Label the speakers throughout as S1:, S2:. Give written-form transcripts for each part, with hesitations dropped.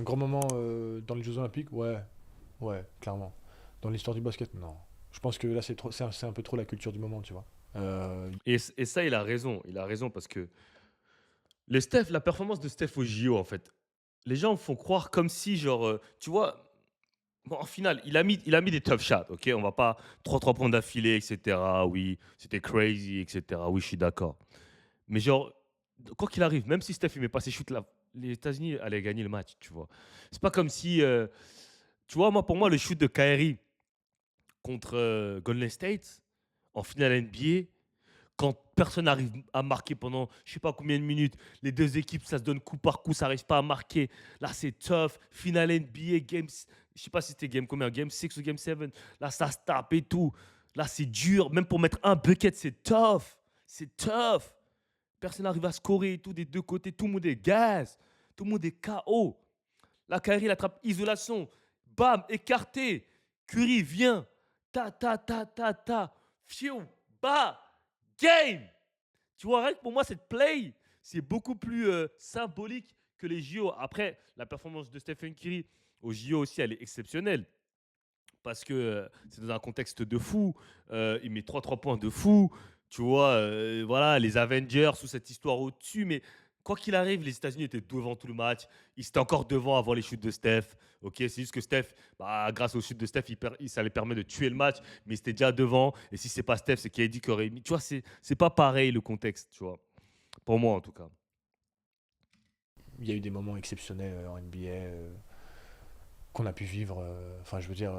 S1: grand moment dans les Jeux Olympiques, ouais, ouais, clairement. Dans l'histoire du basket, non. Je pense que là, c'est un peu trop la culture du moment, tu vois.
S2: Et ça, il a raison. Il a raison parce que la performance de Steph au JO, en fait, les gens font croire comme si, genre, tu vois, bon, en finale, il a mis des tough shots, ok? On va pas 3 points d'affilée, etc. Oui, c'était crazy, etc. Oui, je suis d'accord. Mais genre, quoi qu'il arrive, même si Steph ne met pas ses shoots là, les États-Unis allaient gagner le match, tu vois. C'est pas comme si, tu vois, moi, pour moi, le shoot de Kyrie contre Golden State en finale NBA, quand personne n'arrive à marquer pendant je sais pas combien de minutes, les deux équipes, ça se donne coup par coup, ça n'arrive pas à marquer. Là, c'est tough. Finale NBA, je sais pas si c'était game combien, game 6 ou game 7. Là, ça se tape et tout. Là, c'est dur. Même pour mettre un bucket, c'est tough. C'est tough. Personne n'arrive à scorer et tout des deux côtés. Tout le monde est gaz. Tout le monde est KO. Là, Kyrie, il attrape isolation. Bam, écarté. Curry vient. Ta, ta, ta, ta, ta. Fiu, bas, game. Tu vois, rien que pour moi, cette play, c'est beaucoup plus symbolique que les JO. Après, la performance de Stephen Curry aux JO aussi, elle est exceptionnelle. Parce que c'est dans un contexte de fou. Il met 3 points de fou. Tu vois, voilà, les Avengers sous cette histoire au-dessus. Mais quoi qu'il arrive, les États-Unis étaient devant tout le match. Ils étaient encore devant avant les shoots de Steph. Ok, c'est juste que Steph, bah, grâce aux shoots de Steph, ça les permet de tuer le match. Mais ils étaient déjà devant. Et si c'est pas Steph, c'est KD qui aurait mis. Tu vois, c'est pas pareil le contexte, tu vois. Pour moi, en tout cas.
S1: Il y a eu des moments exceptionnels en NBA qu'on a pu vivre. Enfin, je veux dire.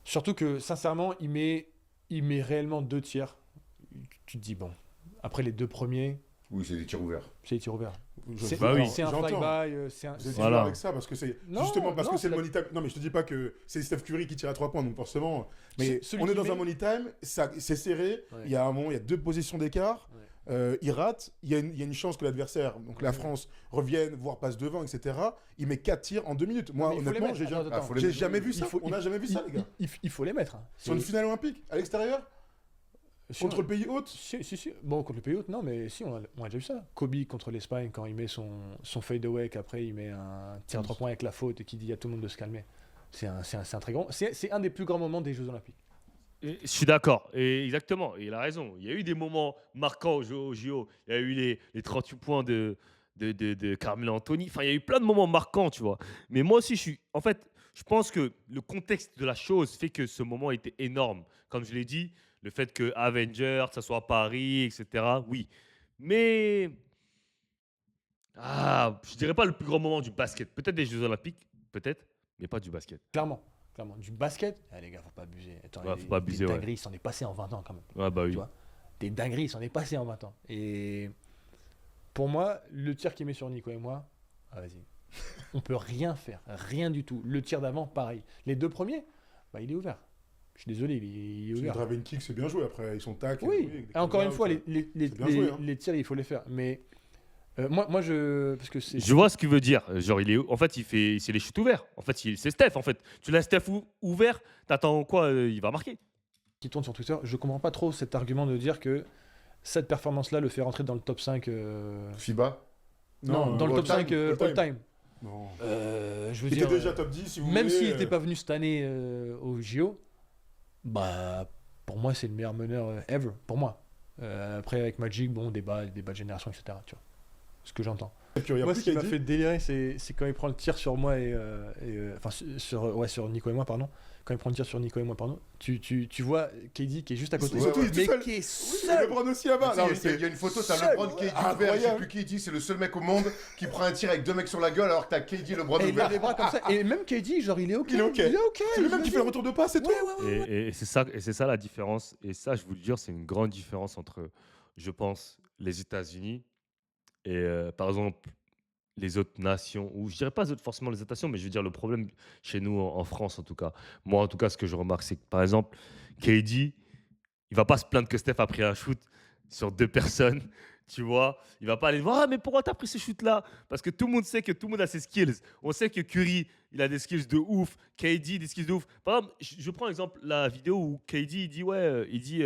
S1: Surtout que, sincèrement, il met réellement 2 tiers. Tu te dis, bon, après les 2 premiers,
S3: Oui, c'est des tirs ouverts.
S1: c'est les tirs ouverts. C'est
S2: Bah oui.
S1: c'est un
S4: J'entends.
S1: flyby,
S4: J'ai du
S2: Voilà.
S4: mal avec ça parce que c'est
S1: Non,
S4: justement parce
S1: non,
S4: que c'est
S1: c'est
S4: le
S1: la-
S4: money time. Non, mais je te dis pas que c'est Steph Curry qui tire à 3 points, donc forcément. Mais
S1: Celui
S4: on est
S1: qui
S4: dans
S1: met-
S4: un money time, c'est serré.
S1: Ouais.
S4: Il y a un moment, il y a 2 positions d'écart.
S1: Ouais.
S4: Il rate. Il y a une chance que l'adversaire, donc la
S1: Ouais.
S4: France, revienne, voire passe devant, etc. Il met 4 tirs en 2 minutes. Moi,
S1: Mais il faut les
S4: honnêtement,
S1: mettre.
S4: j'ai jamais,
S1: Attends, attends.
S3: faut les
S4: j'ai
S3: mettre.
S4: jamais vu
S1: Il
S4: ça.
S1: faut-
S4: On n'a jamais vu ça, les gars.
S1: Il faut les mettre. Hein.
S4: Sur une finale olympique, à l'extérieur,
S1: Sur-
S4: contre le pays hôte.
S1: Si. Bon, contre le pays hôte, non, mais si, on a déjà vu ça. Kobe contre l'Espagne, quand il met son fadeaway, qu'après il met un tir à 3 points avec la faute et qui dit à tout le monde de se calmer. C'est un très grand. C'est un des plus grands moments des Jeux Olympiques.
S2: Et je suis d'accord, et exactement, et il a raison. Il y a eu des moments marquants au JO. Il y a eu les 38 points de Carmelo Anthony. Enfin, il y a eu plein de moments marquants, tu vois. Mais moi aussi, en fait, je pense que le contexte de la chose fait que ce moment était énorme. Comme je l'ai dit, le fait que Avengers, ça soit à Paris, etc. Oui. Mais, je dirais pas le plus grand moment du basket. Peut-être des Jeux Olympiques, peut-être, mais pas du basket.
S1: Clairement. Clairement. Du basket, les gars, faut pas abuser. Attends,
S2: Ouais, faut pas abuser,
S1: des
S2: ouais.
S1: dingueries, il s'en est passé en 20 ans quand même.
S2: Ouais, bah
S1: Tu
S2: oui.
S1: vois, des dingueries, il s'en est passé en 20 ans. Et pour moi, le tir qu'il met sur Nico et moi, vas-y. On peut rien faire, rien du tout. Le tir d'avant, pareil. Les 2 premiers, bah, il est ouvert. Je suis désolé, il est
S4: Le
S1: ouvert.
S4: drive and kick, c'est bien joué. Après, ils sont tac.
S1: Oui,
S4: avec des
S1: et encore une
S4: call-outs,
S1: fois,
S4: c'est bien joué, hein.
S1: les tirs, il faut les faire. Mais parce que c'est.
S2: Je vois ce qu'il veut dire. Genre, en fait, c'est les shoots ouverts. En fait, c'est Steph. En fait, tu laisses Steph ouvert, t'attends quoi? Il va marquer.
S1: Qui tourne sur Twitter, je comprends pas trop cet argument de dire que cette performance-là le fait rentrer dans le top 5.
S3: FIBA.
S1: Non, dans le
S4: all
S1: top 5
S4: time, all
S1: all-time.
S4: Non.
S1: Je veux
S4: Il
S1: dire,
S4: était déjà top 10, si vous
S1: même
S4: voulez.
S1: s'il n'était pas venu cette année au JO, bah, pour moi, c'est le meilleur meneur ever. Pour moi. Après, avec Magic, bon, débat de génération, etc. Tu vois, ce que j'entends.
S4: Il y a
S1: Moi,
S4: plus
S1: ce qui m'a
S4: KD.
S1: fait délirer, c'est quand il prend le tir sur moi enfin, sur Nico et moi, pardon. Quand il prend le tir sur Nico et moi, pardon. Tu vois KD qui est juste à côté.
S4: Surtout, il est tout
S1: mais
S4: seul.
S1: qui est
S4: Oui,
S1: seul.
S4: LeBron aussi là-bas.
S3: Tu sais,
S4: Non,
S3: Il y,
S4: mais
S3: a- il y a une photo, t'as
S1: seul.
S3: LeBron, KD ouvert, je sais
S4: Incroyable.
S3: plus qui dit, c'est le seul mec au monde qui prend un tir avec 2 mecs sur la gueule alors que t'as KD et LeBron
S1: Et il a
S3: ouvert.
S1: les bras comme ça. Et même KD, genre, il est ok.
S4: Il est ok. C'est le même qui fait le retour de passe et tout.
S2: Et c'est ça la différence. Et ça, je vous le dire, c'est une grande différence entre, je pense, les États-Unis et, par exemple, les autres nations, ou je dirais pas forcément les autres nations, mais je veux dire le problème chez nous en France en tout cas. Moi, en tout cas, ce que je remarque, c'est que par exemple, KD, il va pas se plaindre que Steph a pris un shoot sur 2 personnes. Tu vois, il va pas aller voir, ah, mais pourquoi t'as pris ce shoot-là? Parce que tout le monde sait que tout le monde a ses skills. On sait que Curry, il a des skills de ouf. KD, des skills de ouf. Par exemple, je prends l'exemple, la vidéo où KD, il dit,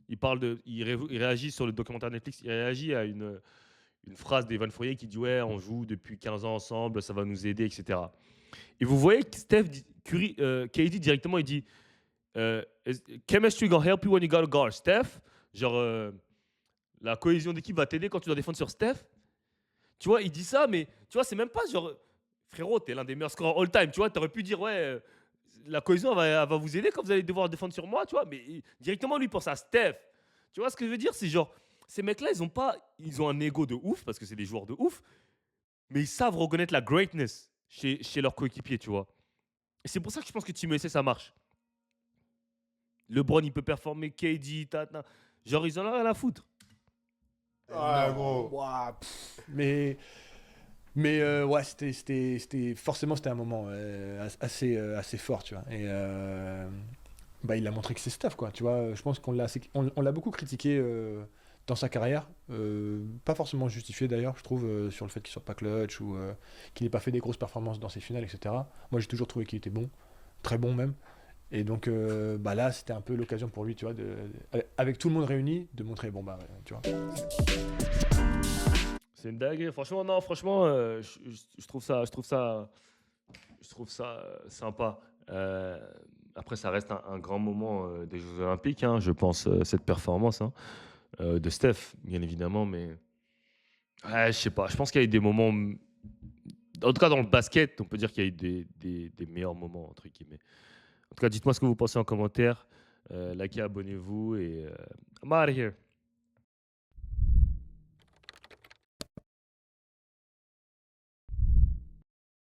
S2: il parle il réagit sur le documentaire Netflix, il réagit à une phrase d'Evan Fournier qui dit ouais, on joue depuis 15 ans ensemble, ça va nous aider, etc. Et vous voyez que KD directement, il dit chemistry gonna help you when you gotta guard Steph. Genre, la cohésion d'équipe va t'aider quand tu dois défendre sur Steph. Tu vois, il dit ça, mais tu vois, c'est même pas genre, frérot, t'es l'un des meilleurs scoreurs all-time. Tu vois, t'aurais pu dire, ouais, la cohésion elle va vous aider quand vous allez devoir défendre sur moi, tu vois. Mais directement, lui, pense à Steph. Tu vois ce que je veux dire? C'est genre, ces mecs-là, ils ont un ego de ouf parce que c'est des joueurs de ouf, mais ils savent reconnaître la greatness chez leurs coéquipiers, tu vois. Et c'est pour ça que je pense que Team USA, ça marche. LeBron, il peut performer, KD, genre, ils en ont rien à foutre.
S4: Ah, gros.
S1: Ouah, mais ouais, forcément c'était un moment assez fort, tu vois. Et bah, il a montré que c'est Steph, quoi. Tu vois, je pense qu'on l'a beaucoup critiqué dans sa carrière, pas forcément justifié d'ailleurs, je trouve, sur le fait qu'il soit pas clutch ou qu'il n'ait pas fait des grosses performances dans ses finales, etc. Moi, j'ai toujours trouvé qu'il était bon, très bon même. Et donc, bah là, c'était un peu l'occasion pour lui, tu vois, avec tout le monde réuni, de montrer, bon bah, tu vois.
S2: C'est une dinguerie. Franchement, non, franchement, je trouve ça sympa. Après, ça reste un grand moment des Jeux Olympiques, hein, je pense, cette performance hein, de Steph, bien évidemment. Mais ouais, je sais pas. Je pense qu'il y a eu des moments. En tout cas, dans le basket, on peut dire qu'il y a eu des meilleurs moments, entre guillemets. En tout cas, dites-moi ce que vous pensez en commentaire. Likez, abonnez-vous et I'm out of here.